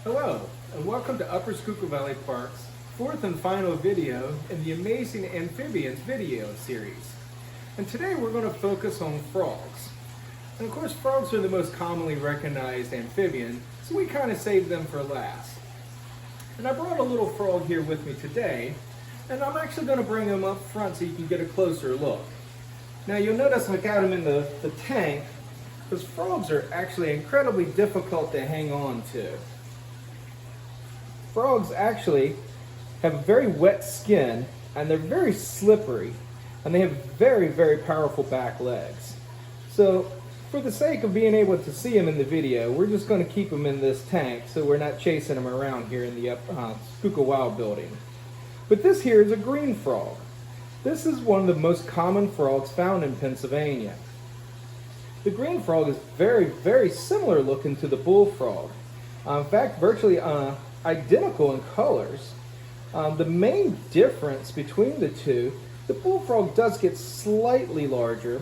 Hello, and welcome to Upper Schuylkill Valley Park's fourth and final video in the Amazing Amphibians video series. And today we're going to focus on frogs. And of course, frogs are the most commonly recognized amphibian, so we kind of saved them for last. And I brought a little frog here with me today, and I'm actually going to bring him up front so you can get a closer look. Now you'll notice I got him in the tank, because frogs are actually incredibly difficult to hang on to. Frogs actually have a very wet skin, and they're very slippery, and they have very powerful back legs. So for the sake of being able to see them in the video, we're just going to keep them in this tank so we're not chasing them around here in the Schuylkill Wild building. But this here is a green frog. This is one of the most common frogs found in Pennsylvania. The green frog is very similar looking to the bullfrog. In fact, virtually identical in colors. The main difference between the two, the bullfrog does get slightly larger,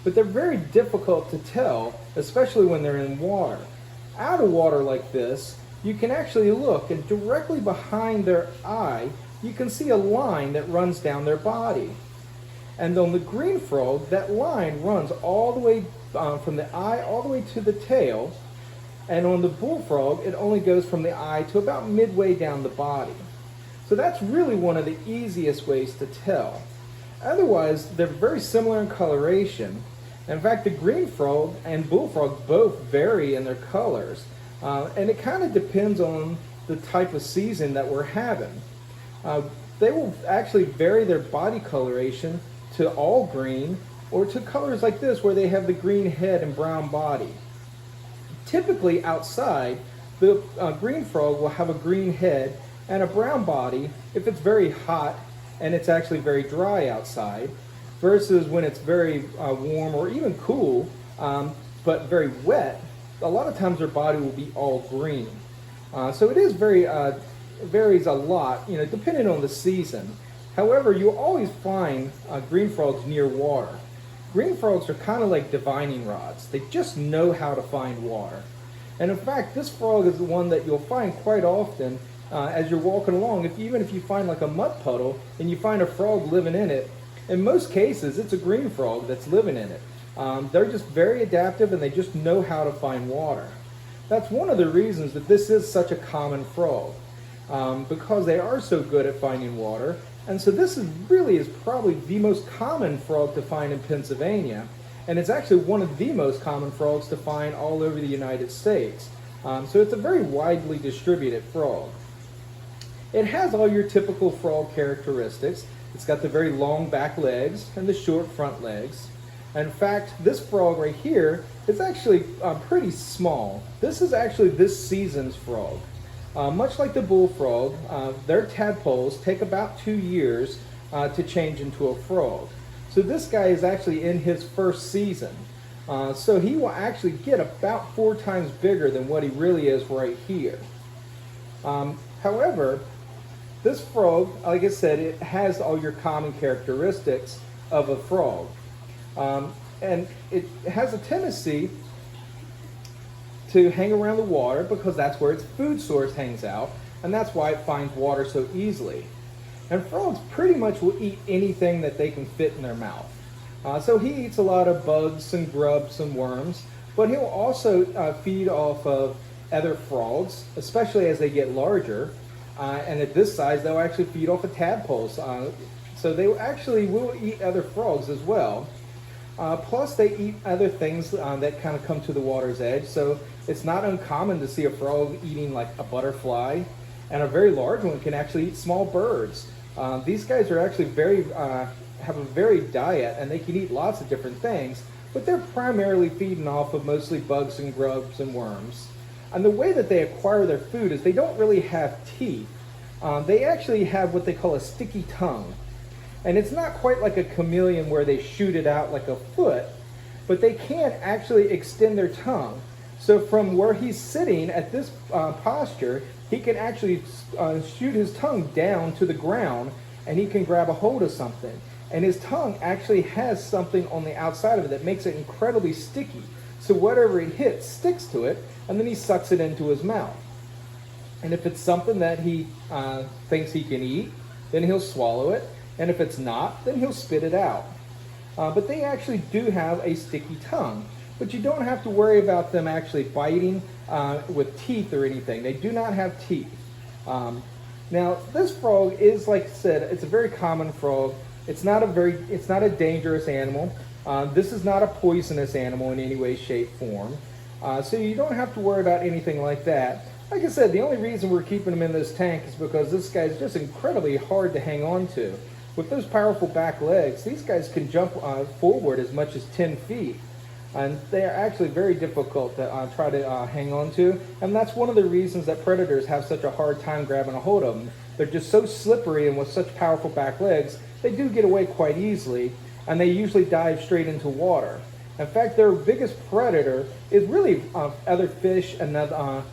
but they're very difficult to tell, especially when they're in water. Out of water like this, you can actually look, and directly behind their eye, you can see a line that runs down their body. And on the green frog, that line runs all the way from the eye all the way to the tail. And on the bullfrog, it only goes from the eye to about midway down the body. So that's really one of the easiest ways to tell. Otherwise, they're very similar in coloration. In fact, the green frog and bullfrog both vary in their colors. And it kind of depends on the type of season that we're having. They will actually vary their body coloration to all green, or to colors like this where they have the green head and brown body. Typically outside, the green frog will have a green head and a brown body if it's very hot and it's actually very dry outside, versus when it's very warm or even cool, but very wet, a lot of times their body will be all green. So it is varies a lot, depending on the season. However, you'll always find green frogs near water. Green frogs are kind of like divining rods. They just know how to find water. And in fact, this frog is the one that you'll find quite often as you're walking along. Even if you find like a mud puddle and you find a frog living in it, in most cases it's a green frog that's living in it. They're just very adaptive, and they just know how to find water. That's one of the reasons that this is such a common frog, because they are so good at finding water. And so this is probably the most common frog to find in Pennsylvania, and it's actually one of the most common frogs to find all over the United States. So it's a very widely distributed frog. It has all your typical frog characteristics. It's got the very long back legs and the short front legs. In fact, this frog right here is actually pretty small. This is actually this season's frog. Much like the bullfrog, their tadpoles take about 2 years to change into a frog. So this guy is actually in his first season. So he will actually get about 4 times bigger than what he really is right here. However, this frog, like I said, it has all your common characteristics of a frog. And it has a tendency to hang around the water because that's where its food source hangs out, and that's why it finds water so easily. And frogs pretty much will eat anything that they can fit in their mouth. So he eats a lot of bugs and grubs and worms, but he'll also feed off of other frogs, especially as they get larger. And at this size, they'll actually feed off of tadpoles. So they actually will eat other frogs as well. Plus, they eat other things that kind of come to the water's edge. So it's not uncommon to see a frog eating like a butterfly, and a very large one can actually eat small birds. These guys are actually have a varied diet, and they can eat lots of different things, but they're primarily feeding off of mostly bugs and grubs and worms. And the way that they acquire their food is they don't really have teeth. They actually have what they call a sticky tongue. And it's not quite like a chameleon where they shoot it out like a foot, but they can actually extend their tongue. So from where he's sitting at this posture, he can actually shoot his tongue down to the ground, and he can grab a hold of something. And his tongue actually has something on the outside of it that makes it incredibly sticky. So whatever it hits sticks to it, and then he sucks it into his mouth. And if it's something that he thinks he can eat, then he'll swallow it. And if it's not, then he'll spit it out. But they actually do have a sticky tongue. But you don't have to worry about them actually biting with teeth or anything. They do not have teeth. Now, this frog is, like I said, it's a very common frog. It's not a dangerous animal. This is not a poisonous animal in any way, shape, form. So you don't have to worry about anything like that. Like I said, the only reason we're keeping him in this tank is because this guy's just incredibly hard to hang on to. With those powerful back legs, these guys can jump forward as much as 10 feet. And they are actually very difficult to try to hang on to. And that's one of the reasons that predators have such a hard time grabbing a hold of them. They're just so slippery, and with such powerful back legs, they do get away quite easily, and they usually dive straight into water. In fact, their biggest predator is really other fish and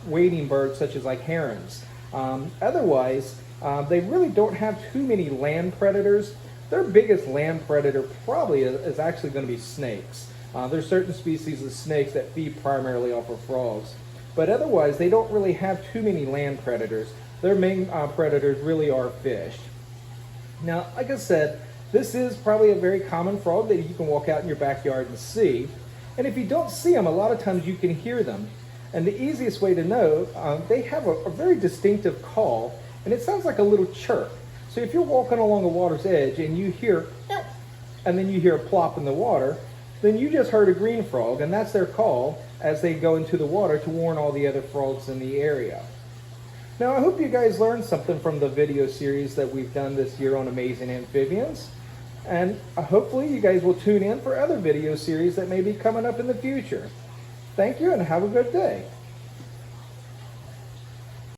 wading birds such as like herons. Otherwise, they really don't have too many land predators. Their biggest land predator probably is actually going to be snakes. There's certain species of snakes that feed primarily off of frogs. But otherwise, they don't really have too many land predators. Their main predators really are fish. Now, like I said, this is probably a very common frog that you can walk out in your backyard and see. And if you don't see them, a lot of times you can hear them. And the easiest way to know, they have a very distinctive call, and it sounds like a little chirp. So if you're walking along the water's edge and you hear, and then you hear a plop in the water, then you just heard a green frog, and that's their call as they go into the water to warn all the other frogs in the area. Now, I hope you guys learned something from the video series that we've done this year on amazing amphibians. And hopefully you guys will tune in for other video series that may be coming up in the future. Thank you and have a good day.